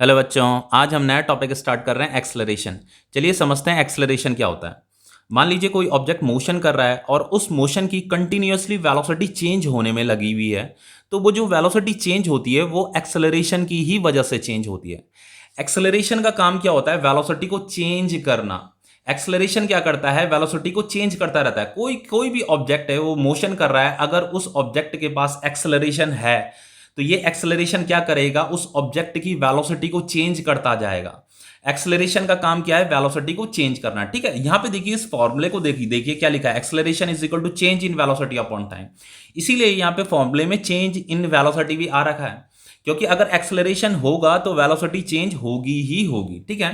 Hello बच्चों। आज हम नया टॉपिक स्टार्ट कर रहे हैं एक्सेलरेशन। चलिए समझते हैं एक्सेलरेशन क्या होता है। मान लीजिए कोई ऑब्जेक्ट मोशन कर रहा है और उस मोशन की कंटिन्यूअसली वेलोसिटी चेंज होने में लगी हुई है। तो वो जो वेलोसिटी चेंज होती है वो एक्सेलरेशन की ही वजह से चेंज होती है। एक्सेलरेशन का काम क्या होता है? वेलोसिटी को चेंज करना। एक्सेलरेशन क्या करता है? वेलोसिटी को चेंज करता रहता है। कोई कोई भी ऑब्जेक्ट है वो मोशन कर रहा है, अगर उस ऑब्जेक्ट के पास एक्सेलरेशन है तो ये एक्सेलरेशन क्या करेगा? उस ऑब्जेक्ट की वेलोसिटी को चेंज करता जाएगा। एक्सेलरेशन का काम क्या है? वेलोसिटी को चेंज करना। ठीक है, यहां पे देखिए इस फॉर्मूले को देखिए, क्या लिखा है? Acceleration is equal to change in velocity upon time. इसीलिए यहां पे फॉर्मूले में चेंज इन वेलोसिटी भी आ रखा है, क्योंकि अगर एक्सेलरेशन होगा तो वेलोसिटी चेंज होगी ही होगी। ठीक है,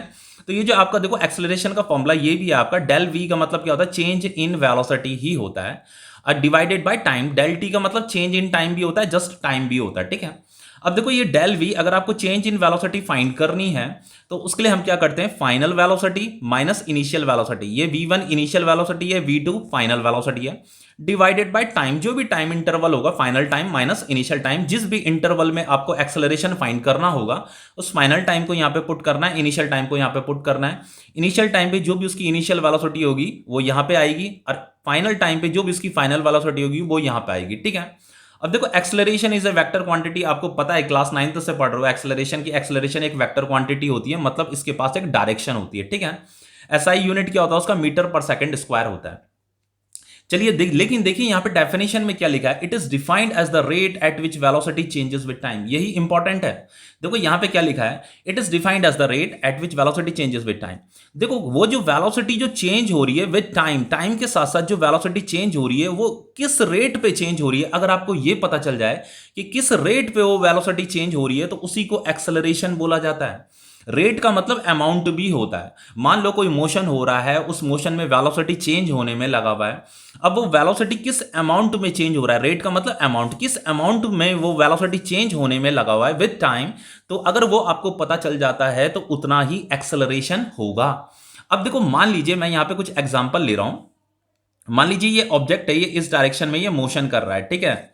तो ये जो आपका देखो एक्सेलरेशन का फॉर्मूला ये भी है आपका, डेल वी का मतलब क्या होता है? चेंज इन वेलोसिटी ही होता है, और divided by time. Del t का मतलब चेंज इन टाइम भी होता है, जस्ट टाइम भी होता है। ठीक है, अब देखो ये डेल वी, अगर आपको चेंज इन वेलोसिटी फाइंड करनी है तो उसके लिए हम क्या करते हैं? Final velocity minus initial velocity. ये v1 इनिशियल वेलोसिटी है, v2 फाइनल वेलोसिटी है, डिवाइडेड बाय टाइम। जो भी टाइम इंटरवल होगा, final time minus initial time. जिस भी इंटरवल में आपको एक्सेलरेशन फाइंड करना होगा उस फाइनल टाइम को यहां पे पुट करना है, इनिशियल टाइम को यहां पे पुट करना है। इनिशियल टाइम पे जो भी उसकी इनिशियल वेलोसिटी होगी वो यहां पे आएगी, और फाइनल टाइम पे जो भी उसकी फाइनल वेलोसिटी होगी वो यहां पे आएगी। ठीक है, अब देखो acceleration is a vector quantity. आपको पता है, क्लास 9th से पढ़ रहे हो एक्सेलरेशन की। एक्सेलरेशन एक वेक्टर क्वांटिटी होती है, मतलब इसके पास एक डायरेक्शन होती है। ठीक है, एसआई यूनिट क्या होता है उसका? मीटर पर सेकंड स्क्वायर होता है। चलिए लेकिन देखिए यहां पे डेफिनेशन में क्या लिखा है? It is defined as the rate at which velocity changes with time. यही इंपॉर्टेंट है। देखो यहां पे क्या लिखा है? It is defined as the rate at which velocity changes with time. देखो वो जो वेलोसिटी जो चेंज हो रही है विद टाइम, टाइम के साथ साथ जो वेलोसिटी चेंज हो रही है वो किस रेट पे चेंज हो रही है, अगर आपको ये पता चल जाए कि किस रेट पे वो वेलोसिटी चेंज हो रही है तो उसी को एक्सेलरेशन बोला जाता है। रेट का मतलब अमाउंट भी होता है। मान लो कोई मोशन हो रहा है, उस मोशन में वेलोसिटी चेंज होने में लगा हुआ है। अब वो वेलोसिटी किस अमाउंट में चेंज हो रहा है? रेट का मतलब अमाउंट, किस अमाउंट में वो वेलोसिटी चेंज होने में लगा हुआ है विद टाइम। तो अगर वो आपको पता चल जाता है तो उतना ही एक्सेलरेशन होगा। अब देखो मान लीजिए मैं यहां पे कुछ एग्जांपल ले रहा हूं। मान लीजिए ये ऑब्जेक्ट है, ये इस डायरेक्शन में ये मोशन कर रहा है। ठीक है,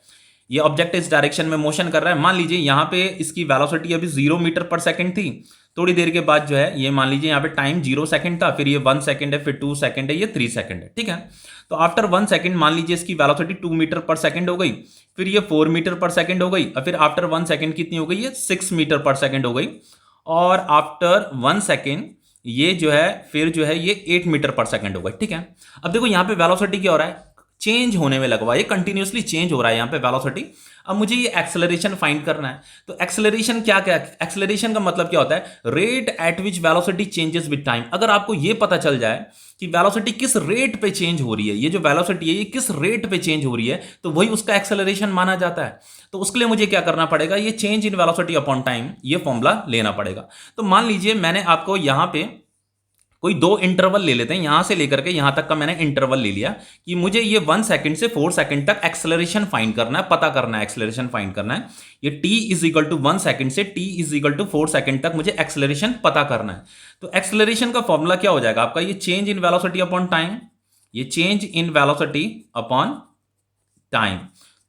ये ऑब्जेक्ट इस डायरेक्शन में मोशन कर रहा है। मान लीजिए यहाँ पे इसकी वेलोसिटी अभी 0 मीटर पर सेकंड थी। थोड़ी देर के बाद जो है ये मान लीजिए यहाँ पे टाइम 0 सेकंड था, फिर ये 1 सेकंड है, फिर 2 सेकंड है, ये 3 सेकंड है। ठीक है, तो आफ्टर 1 सेकंड मान लीजिए इसकी वेलोसिटी 2 मीटर पर सेकंड हो गई, फिर ये 4 मीटर पर सेकंड हो गई, और फिर आफ्टर 1 सेकंड कितनी हो गई? ये 6 मीटर पर सेकंड हो गई, और आफ्टर 1 सेकंड ये जो है फिर जो है ये 8 मीटर पर सेकंड हो गई। ठीक है, अब देखो यहाँ पे वेलोसिटी क्या हो रहा है? चेंज होने में लगा हुआ है, ये कंटिन्यूअसली चेंज हो रहा है यहाँ पे वेलोसिटी। अब मुझे ये एक्सेलरेशन फाइंड करना है। तो एक्सेलरेशन क्या क्या एक्सेलरेशन का मतलब क्या होता है? Rate at which velocity changes with time. अगर आपको ये पता चल जाए कि वेलोसिटी किस रेट पे चेंज हो रही है, ये जो वेलोसिटी है ये किस रेट पे चेंज हो रही है, तो वही उसका एक्सेलरेशन माना जाता है। तो उसके लिए मुझे क्या करना पड़ेगा? ये change in velocity upon time, ये फॉर्मूला लेना पड़ेगा। तो मान लीजिए मैंने आपको यहां पे कोई दो इंटरवल ले लेते हैं, यहां से लेकर के यहां तक का मैंने इंटरवल ले लिया कि मुझे ये 1 सेकंड से 4 सेकंड तक एक्सेलरेशन फाइंड करना है, पता करना है, एक्सेलरेशन फाइंड करना है। ये t is equal to 1 second से t is equal to 4 second तक मुझे एक्सेलरेशन पता करना है। तो एक्सेलरेशन का फॉर्मूला क्या हो जाएगा आपका? ये change in velocity upon time, ये change in velocity upon time.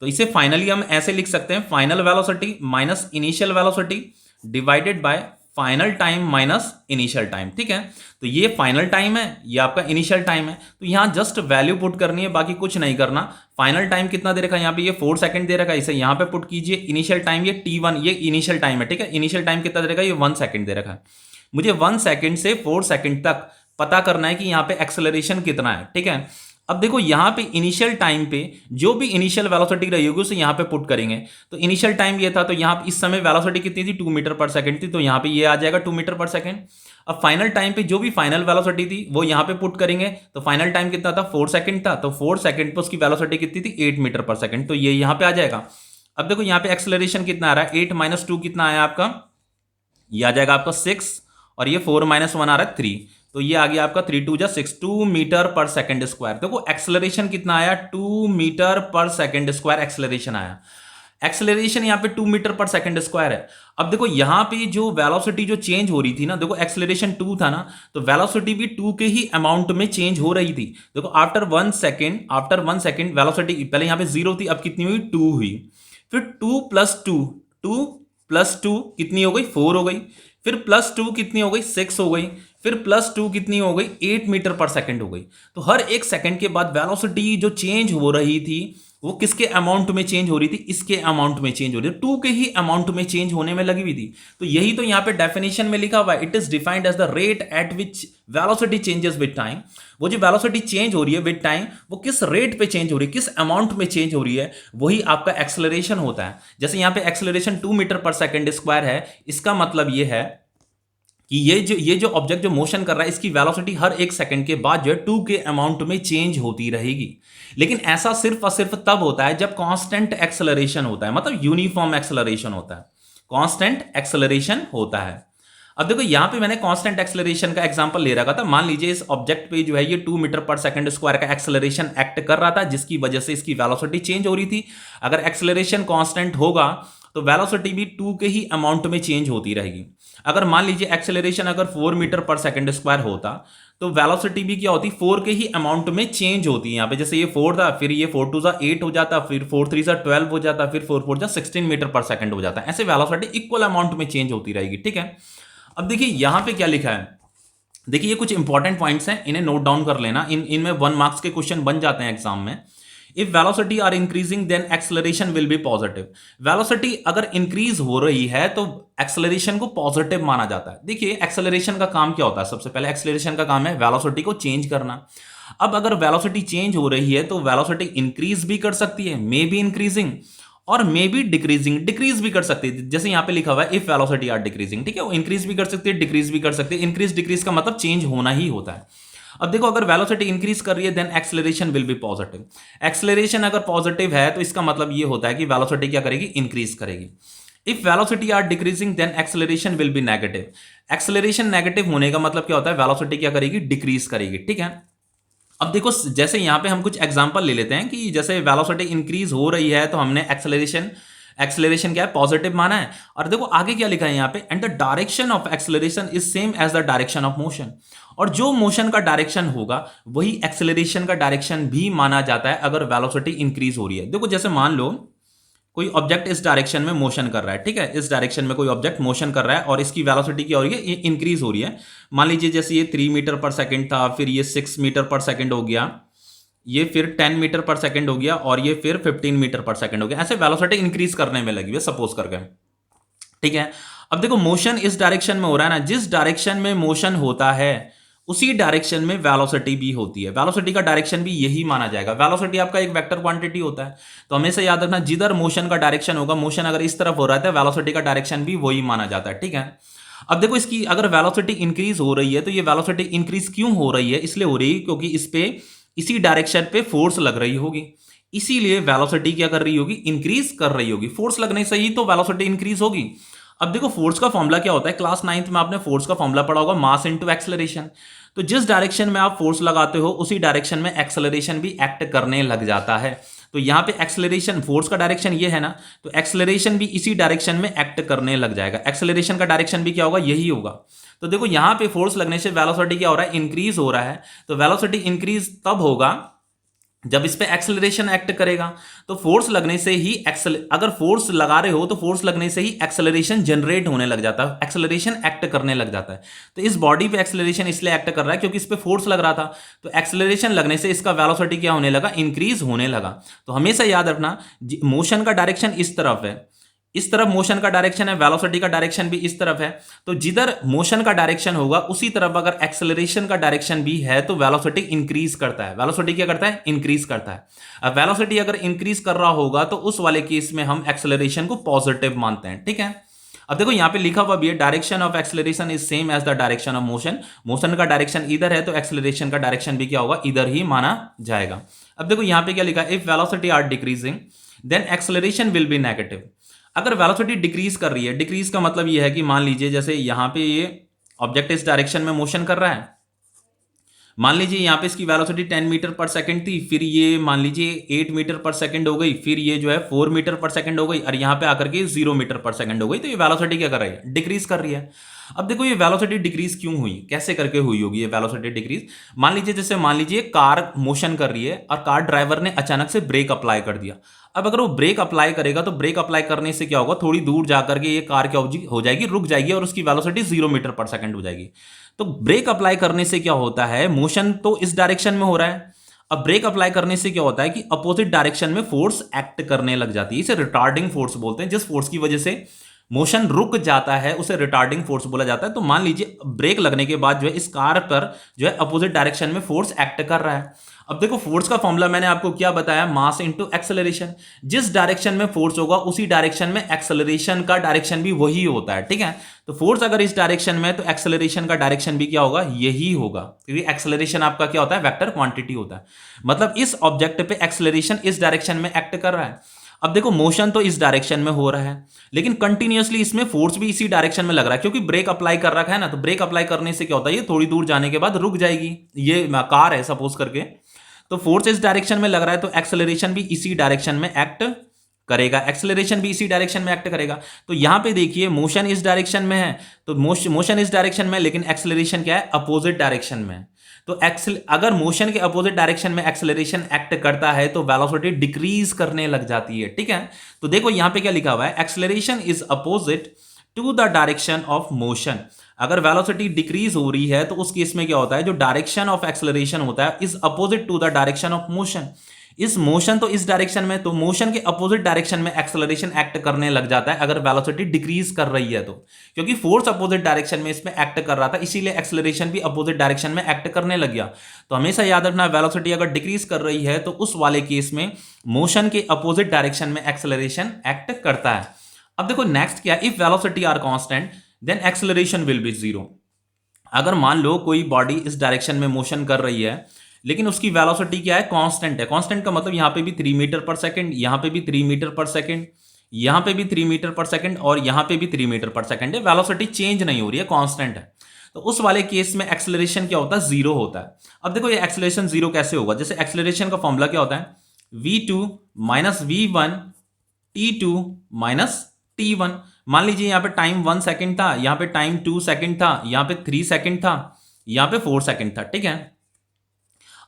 तो इसे फाइनली हम ऐसे लिख सकते हैं, final velocity minus initial velocity divided by final time minus initial time. ठीक है, तो ये फाइनल टाइम है, ये आपका इनिशियल टाइम है, तो यहां जस्ट वैल्यू पुट करनी है, बाकी कुछ नहीं करना। फाइनल टाइम कितना दे रखा है? यहाँ पे ये 4 सेकंड दे रखा है, इसे यहां पे पुट कीजिए। इनिशियल टाइम ये t1, ये इनिशियल टाइम है। ठीक है, इनिशियल टाइम कितना दे रखा है? ये 1 सेकंड दे रखा है। मुझे 1 सेकंड से 4 सेकंड तक पता करना है कि यहाँ पे एक्सेलरेशन कितना है। ठीक है, अब देखो यहां पे इनिशियल टाइम पे जो भी इनिशियल वेलोसिटी रही होगी उसे यहां पे पुट करेंगे। तो इनिशियल टाइम ये था, तो यहां इस समय वेलोसिटी कितनी थी? 2 मीटर पर सेकंड थी, तो यहां पे ये आ जाएगा 2 मीटर पर सेकंड। अब फाइनल टाइम पे जो भी फाइनल वेलोसिटी थी वो यहां पे पुट करेंगे। तो फाइनल टाइम कितना था? 4 सेकंड था, तो 4 सेकंड पे उसकी वेलोसिटी कितनी थी? 8 मीटर पर सेकंड, तो ये यहां पे आ जाएगा। अब देखो यहां पे एक्सेलरेशन कितना आ रहा है? 8 माइनस 2 कितना आया आपका? ये आ जाएगा आपका 6, और ये 4 माइनस 1 आ रहा है 3, तो ये आ गया आपका 3 2 जा 6, 2 मीटर पर सेकंड स्क्वायर। देखो एक्सेलरेशन कितना आया? 2 मीटर पर सेकंड स्क्वायर एक्सेलरेशन आया। एक्सेलरेशन यहाँ पे 2 मीटर पर सेकंड स्क्वायर है। अब देखो यहाँ पे जो वेलोसिटी जो चेंज हो रही थी ना, देखो एक्सेलरेशन 2 था ना, तो वेलोसिटी भी 2 के ही अमाउंट में चेंज हो रही थी। देखो आफ्टर 1 सेकंड वेलोसिटी पहले यहाँ पे 0 थी, अब कितनी हुई? 2 हुई, फिर 2 प्लस 2, 2 +2 कितनी हो गई, 4 हो गई, फिर +2 कितनी हो गई, 6 हो गई, फिर +2 कितनी हो गई, 8 मीटर पर सेकंड हो गई। तो हर एक सेकंड के बाद वेलोसिटी जो चेंज हो रही थी वो किसके अमाउंट में चेंज हो रही थी, इसके अमाउंट में चेंज हो रही थी, 2 के ही अमाउंट में चेंज होने में लगी हुई थी। तो यही तो यहां पे डेफिनेशन में लिखा हुआ है, it is defined as the rate at which velocity changes with time. वो जो वेलोसिटी चेंज हो रही है विद टाइम, वो किस रेट पे चेंज हो रही है, किस अमाउंट में चेंज हो रही है, वही आपका एक्सेलरेशन होता है। जैसे यहां पे एक्सेलरेशन 2 मीटर पर सेकंड स्क्वायर है, इसका मतलब ये है कि ये जो ऑब्जेक्ट जो मोशन कर रहा है, इसकी वेलोसिटी हर एक सेकंड के बाद जो है 2 के अमाउंट में चेंज होती रहेगी। लेकिन ऐसा सिर्फ और सिर्फ तब होता है जब कांस्टेंट एक्सेलरेशन होता है, मतलब यूनिफॉर्म एक्सेलरेशन होता है, कांस्टेंट एक्सेलरेशन होता है। अब देखो यहां पे मैंने कांस्टेंट एक्सेलरेशन का एग्जांपल ले रखा था। मान लीजिए इस ऑब्जेक्ट पे जो है ये 2 मीटर पर सेकंड स्क्वायर का एक्सेलरेशन एक्ट कर रहा था, जिसकी वजह से इसकी वेलोसिटी चेंज हो रही थी। अगर एक्सेलरेशन कांस्टेंट होगा तो वेलोसिटी भी 2 के ही अमाउंट में चेंज होती रहेगी। अगर मान लीजिए एक्सेलरेशन अगर 4 मीटर पर सेकंड स्क्वायर होता तो वेलोसिटी भी क्या होती, 4 के ही अमाउंट में चेंज होती है। यहाँ पे जैसे ये 4 था, फिर ये 4 2 8 हो जाता, फिर 4 3 12 हो जाता, फिर 4 4 16 मीटर पर सेकंड हो जाता। ऐसे वेलोसिटी इक्वल अमाउंट में चेंज होती रहेगी। ठीक है, अब देखिए यहां पे क्या लिखा है, देखिए ये कुछ इंपॉर्टेंट पॉइंट्स हैं, इन्हें नोट डाउन कर लेना। इनमें 1 मार्क्स के क्वेश्चन बन जाते हैं एग्जाम में। If velocity are increasing then acceleration will be positive. Velocity अगर इंक्रीज हो रही है तो एक्सेलरेशन को पॉजिटिव माना जाता है। देखिए एक्सेलरेशन का काम क्या होता है, सबसे पहले एक्सेलरेशन का काम है वेलोसिटी को चेंज करना। अब अगर वेलोसिटी चेंज हो रही है तो वेलोसिटी इंक्रीज भी कर सकती है, मे बी इंक्रीजिंग, और मे बी डिक्रीजिंग, डिक्रीज भी कर सकती है। जैसे यहां पे लिखा हुआ है इफ वेलोसिटी आर डिक्रीजिंग, ठीक है, वो इंक्रीज भी कर सकती है, डिक्रीज भी कर सकती है। इंक्रीज डिक्रीज का मतलब चेंज होना ही होता है। अब देखो अगर वेलोसिटी इंक्रीज कर रही है then acceleration will be positive. Acceleration अगर पॉजिटिव है तो इसका मतलब ये होता है कि वेलोसिटी क्या करेगी, इंक्रीज करेगी। If velocity are decreasing then acceleration will be negative. Acceleration negative होने का मतलब क्या होता है, वेलोसिटी क्या करेगी, डिक्रीज करेगी। ठीक है, अब देखो जैसे यहां पे हम कुछ एग्जांपल ले लेते हैं कि जैसे वेलोसिटी इंक्रीज हो रही है तो हमने एक्सेलरेशन क्या है, पॉजिटिव माना है। और देखो आगे क्या लिखा है यहां पे, and the direction of acceleration is same as the direction of motion. और जो मोशन का डायरेक्शन होगा वही एक्सेलरेशन का डायरेक्शन भी माना जाता है अगर वेलोसिटी इंक्रीज हो रही है। देखो जैसे मान लो कोई ऑब्जेक्ट इस डायरेक्शन में मोशन कर रहा है, ठीक है, इस डायरेक्शन में कोई ऑब्जेक्ट मोशन कर रहा है और इसकी वेलोसिटी क्या हो रही है, ये इंक्रीज हो रही है। मान लीजिए जैसे ये 3 मीटर पर सेकंड था, फिर ये 6 मीटर पर सेकंड हो गया, ये फिर 10 मीटर पर सेकंड हो गया, और ये फिर 15 मीटर पर सेकंड हो गया। ऐसे वेलोसिटी इंक्रीज करने में लगी हुई है सपोज करके। ठीक है, अब देखो मोशन इस डायरेक्शन में हो रहा है ना, जिस डायरेक्शन में मोशन होता है उसी डायरेक्शन में वेलोसिटी भी होती है। वेलोसिटी का डायरेक्शन भी यही माना जाएगा। वेलोसिटी आपका एक वेक्टर क्वांटिटी होता है, तो हमेशा याद रखना जिधर मोशन का डायरेक्शन होगा, मोशन अगर इस तरफ हो रहा है तो वेलोसिटी का डायरेक्शन भी वही माना जाता है। ठीक है, अब देखो इसकी अगर वेलोसिटी इंक्रीज हो रही है तो ये वेलोसिटी इंक्रीज क्यों हो रही है, इसलिए हो रही है क्योंकि इस पे इसी डायरेक्शन पे फोर्स लग रही होगी, इसीलिए वेलोसिटी क्या कर रही होगी, इंक्रीज कर रही होगी। फोर्स लगने से ही तो वेलोसिटी इंक्रीज होगी। अब देखो फोर्स का फॉर्मूला क्या होता है, क्लास 9th में आपने फोर्स का फॉर्मूला पढ़ा होगा, मास इनटू एक्सेलरेशन। तो जिस डायरेक्शन में आप फोर्स लगाते हो उसी डायरेक्शन में एक्सेलरेशन भी एक्ट करने लग जाता है। तो यहां पे एक्सेलरेशन, फोर्स का डायरेक्शन ये है ना, तो एक्सेलरेशन भी इसी डायरेक्शन में एक्ट करने लग जाएगा। एक्सेलरेशन का डायरेक्शन भी क्या होगा, यही होगा। तो देखो यहां पे फोर्स लगने से वेलोसिटी क्या हो रहा है, इंक्रीज हो रहा है। तो वेलोसिटी इंक्रीज तब होगा जब इस पे एक्सेलरेशन एक्ट करेगा। तो फोर्स लगने से ही अगर फोर्स लगा रहे हो तो फोर्स लगने से ही एक्सेलरेशन जनरेट होने लग जाता है, एक्सेलरेशन एक्ट करने लग जाता है। तो इस बॉडी पे एक्सेलरेशन इसलिए एक्ट कर रहा है क्योंकि इस पे फोर्स लग रहा था, तो एक्सेलरेशन लगने से इसका वेलोसिटी क्या होने लगा, इंक्रीज होने लगा। तो हमेशा याद रखना मोशन का डायरेक्शन इस तरफ है, इस तरफ मोशन का डायरेक्शन है, वेलोसिटी का डायरेक्शन भी इस तरफ है। तो जिधर मोशन का डायरेक्शन होगा उसी तरफ अगर एक्सेलरेशन का डायरेक्शन भी है तो वेलोसिटी इंक्रीज करता है। वेलोसिटी क्या करता है, इंक्रीज करता है। अब वेलोसिटी अगर इंक्रीज कर रहा होगा तो उस वाले केस में हम एक्सेलरेशन को पॉजिटिव मानते हैं। ठीक है, अब देखो यहां पे लिखा हुआ भी है, direction of acceleration is same as the direction of motion. Motion का डायरेक्शन इधर है तो एक्सेलरेशन का डायरेक्शन भी क्या होगा, इधर ही माना जाएगा। अब देखो यहां पे क्या लिखा है, if velocity are decreasing then acceleration will be negative. अगर वेलोसिटी डिक्रीज कर रही है, डिक्रीज का मतलब यह है कि मान लीजिए जैसे यहां पे ये ऑब्जेक्ट इस डायरेक्शन में मोशन कर रहा है, मान लीजिए यहां पे इसकी वेलोसिटी 10 मीटर पर सेकंड थी, फिर ये मान लीजिए 8 मीटर पर सेकंड हो गई, फिर ये जो है 4 मीटर पर सेकंड हो गई, और यहां पे आकर के 0 मीटर पर सेकंड हो गई। तो ये वेलोसिटी क्या कर रही है, डिक्रीज कर रही है। अब देखो ये वेलोसिटी डिक्रीज क्यों हुई, कैसे करके हुई होगी ये वेलोसिटी डिक्रीज। मान लीजिए कार मोशन कर रही है और कार ड्राइवर ने अचानक से ब्रेक अप्लाई कर दिया। अब अगर वो ब्रेक अप्लाई करेगा तो ब्रेक अप्लाई करने से क्या होगा, थोड़ी दूर जाकर के ये कार क्या हो जाएगी, रुक जाएगी और उसकी वेलोसिटी 0 मीटर पर सेकंड हो जाएगी। तो ब्रेक अप्लाई करने से क्या होता है, मोशन तो इस डायरेक्शन में हो रहा है। अब ब्रेक अप्लाई करने से क्या होता है कि अपोजिट डायरेक्शन में फोर्स एक्ट करने लग जाती है। इसे रिटार्डिंग फोर्स बोलते हैं। जिस फोर्स की वजह से मोशन रुक जाता है उसे रिटार्डिंग फोर्स बोला जाता है। तो मान लीजिए ब्रेक लगने के बाद जो है इस कार पर जो है अपोजिट डायरेक्शन में फोर्स एक्ट कर रहा है। अब देखो फोर्स का फॉर्मूला मैंने आपको क्या बताया, मास इनटू एक्सेलरेशन। जिस डायरेक्शन में फोर्स होगा उसी डायरेक्शन में एक्सेलरेशन का डायरेक्शन भी वही होता है, ठीक है। तो फोर्स अगर इस डायरेक्शन में है तो एक्सेलरेशन का डायरेक्शन भी क्या होगा, यही होगा, क्योंकि एक्सेलरेशन आपका क्या होता है, वेक्टर क्वांटिटी होता है। मतलब इस ऑब्जेक्ट पे एक्सेलरेशन इस डायरेक्शन में एक्ट कर रहा है। अब देखो मोशन तो इस डायरेक्शन में हो रहा है, लेकिन कंटिन्यूअसली इसमें फोर्स भी इसी डायरेक्शन में लग रहा है, क्योंकि ब्रेक अप्लाई कर रखा है ना। तो ब्रेक अप्लाई करने से क्या होता है, ये थोड़ी दूर जाने के बाद रुक जाएगी। ये कार है सपोज करके, तो फोर्स इस डायरेक्शन में लग रहा है तो एक्सेलरेशन भी इसी डायरेक्शन में एक्ट करेगा, एक्सेलरेशन भी इसी डायरेक्शन में एक्ट करेगा। तो यहां पे देखिए मोशन इस डायरेक्शन में है, तो मोशन इस डायरेक्शन में, लेकिन एक्सेलरेशन क्या है, अपोजिट डायरेक्शन में। तो अगर मोशन के अपोजिट डायरेक्शन में एक्सेलरेशन एक्ट करता है तो वेलोसिटी डिक्रीज करने लग जाती है, ठीक है। तो देखो यहां पे क्या लिखा हुआ है, acceleration is opposite to the direction of motion. अगर वेलोसिटी डिक्रीज हो रही है तो उस केस में क्या होता है, जो डायरेक्शन ऑफ एक्सेलरेशन होता है is opposite to the direction of motion. इस मोशन तो इस डायरेक्शन में, तो मोशन के अपोजिट डायरेक्शन में एक्सेलरेशन एक्ट करने लग जाता है अगर वेलोसिटी डिक्रीज कर रही है तो, क्योंकि फोर्स अपोजिट डायरेक्शन में इसमें एक्ट कर रहा था, इसीलिए एक्सेलरेशन भी अपोजिट डायरेक्शन में एक्ट करने लग गया। तो हमेशा याद रखना, वेलोसिटी अगर डिक्रीज कर रही है तो उस वाले केस में मोशन के अपोजिट डायरेक्शन में एक्सेलरेशन एक्ट करता है। अब देखो नेक्स्ट क्या, if velocity are constant then acceleration will be zero. अगर मान लो कोई बॉडी इस डायरेक्शन में मोशन कर रही है लेकिन उसकी वेलोसिटी क्या है, कांस्टेंट है। कांस्टेंट का मतलब यहां पे भी 3 मीटर पर सेकंड, यहां पे भी 3 मीटर पर सेकंड, यहां पे भी 3 मीटर पर सेकंड और यहां पे भी 3 मीटर पर सेकंड है। वेलोसिटी चेंज नहीं हो रही है, कांस्टेंट है। तो उस वाले केस में एक्सेलरेशन क्या होता है, जीरो होता है। अब देखो ये एक्सेलरेशन जीरो कैसे होगा, जैसे एक्सेलरेशन का फॉर्मूला क्या होता है, v2 minus v1 t2 minus t1। मान लीजिए यहां पे टाइम 1 सेकंड था, यहां पे टाइम 2 सेकंड था, यहां पे 3 सेकंड था, यहां पे 4 सेकंड था, ठीक है।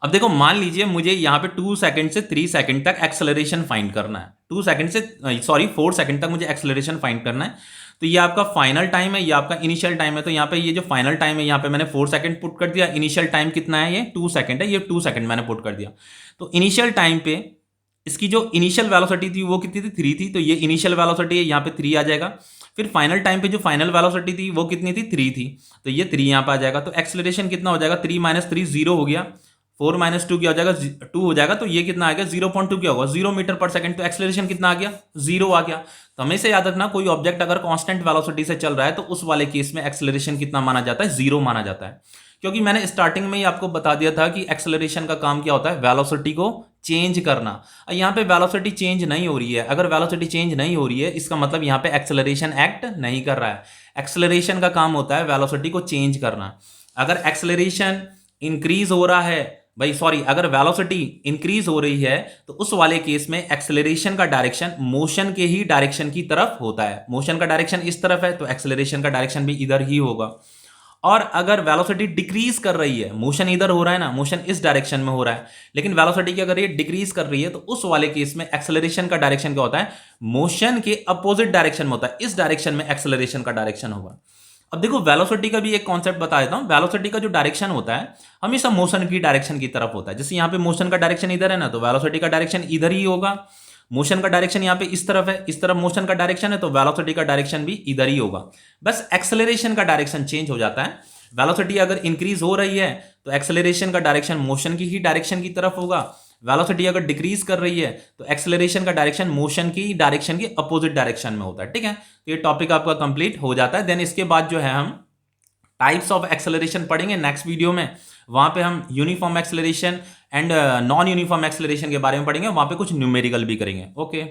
अब देखो मान लीजिए मुझे यहां पे 2 सेकंड से 3 सेकंड तक एक्सेलरेशन फाइंड करना है, 2 सेकंड से 4 सेकंड तक मुझे एक्सेलरेशन फाइंड करना है। तो ये आपका फाइनल टाइम है, ये आपका इनिशियल टाइम है। तो यहाँ पे ये जो फाइनल टाइम है, यहाँ पे मैंने 4 सेकंड पुट कर दिया। इनिशियल टाइम कितना है, ये 2 सेकंड है, ये 2 सेकंड मैंने पुट कर दिया। तो इनिशियल टाइम पे इसकी जो इनिशियल वेलोसिटी थी वो कितनी थी, 3 थी। तो ये इनिशियल वेलोसिटी है, यहाँ पे 3 आ जाएगा। फिर फाइनल टाइम पे जो फाइनल वेलोसिटी थी वो कितनी थी, 3 थी। तो ये 3 यहाँ पे आ जाएगा। तो एक्सेलरेशन कितना हो जाएगा, 3 माइनस 3 0 हो गया, 4 माइनस 2 क्या हो जाएगा, 2 हो जाएगा। तो ये कितना आ गया, 0.2 क्या होगा, 0 मीटर पर सेकंड। तो एक्सेलरेशन कितना आ गया, 0 आ गया। तो हमेशा याद रखना, कोई ऑब्जेक्ट अगर कांस्टेंट वेलोसिटी से चल रहा है तो उस वाले केस में एक्सेलरेशन कितना माना जाता है, 0 माना जाता है। क्योंकि मैंने स्टार्टिंग में ही आपको बता दिया था कि एक्सेलरेशन का काम क्या होता है, वेलोसिटी को चेंज करना। यहाँ पे वेलोसिटी चेंज नहीं हो रही है। अगर वेलोसिटी चेंज नहीं हो रही है इसका मतलब यहाँ पे एक्सेलरेशन एक्ट नहीं कर रहा है। एक्सेलरेशन का काम होता है वेलोसिटी को चेंज करना। अगर एक्सेलरेशन इंक्रीज हो रहा है अगर वेलोसिटी इंक्रीज हो रही है तो उस वाले केस में एक्सेलरेशन का डायरेक्शन मोशन के ही डायरेक्शन की तरफ होता है। मोशन का डायरेक्शन इस तरफ है तो एक्सेलरेशन का डायरेक्शन भी इधर ही होगा। और अगर वेलोसिटी डिक्रीज कर रही है, मोशन इधर हो रहा है ना, मोशन इस डायरेक्शन में हो रहा है, लेकिन वेलोसिटी क्या कर रही है, डिक्रीज कर रही है, तो उस वाले केस में एक्सेलरेशन का डायरेक्शन क्या होता है, मोशन के अपोजिट डायरेक्शन में होता है। इस डायरेक्शन में एक्सेलरेशन का डायरेक्शन होगा। अब देखो वेलोसिटी का भी एक कॉन्सेप्ट बता देता हूं। वेलोसिटी का जो डायरेक्शन होता है हमेशा मोशन की डायरेक्शन की तरफ होता है। जैसे यहां पे मोशन का डायरेक्शन इधर है ना, तो वेलोसिटी का डायरेक्शन इधर ही होगा। मोशन का डायरेक्शन यहाँ पे इस तरफ है, इस तरफ मोशन का डायरेक्शन है, तो वेलोसिटी का डायरेक्शन भी इधर ही होगा। बस एक्सेलरेशन का डायरेक्शन चेंज हो जाता है। वेलोसिटी अगर इंक्रीज हो रही है तो एक्सेलरेशन का डायरेक्शन मोशन की ही डायरेक्शन की तरफ होगा। वेलोसिटी अगर डिक्रीज कर रही है तो एक्सेलरेशन का डायरेक्शन मोशन की डायरेक्शन के अपोजिट डायरेक्शन में होता है, ठीक है। तो ये टॉपिक आपका कंप्लीट हो जाता है। देन इसके बाद जो है हम टाइप्स ऑफ एक्सेलरेशन पढ़ेंगे नेक्स्ट वीडियो में। वहां पे हम uniform acceleration and non uniform acceleration के बारे में पढ़ेंगे। वहां पे कुछ न्यूमेरिकल भी करेंगे। ओके।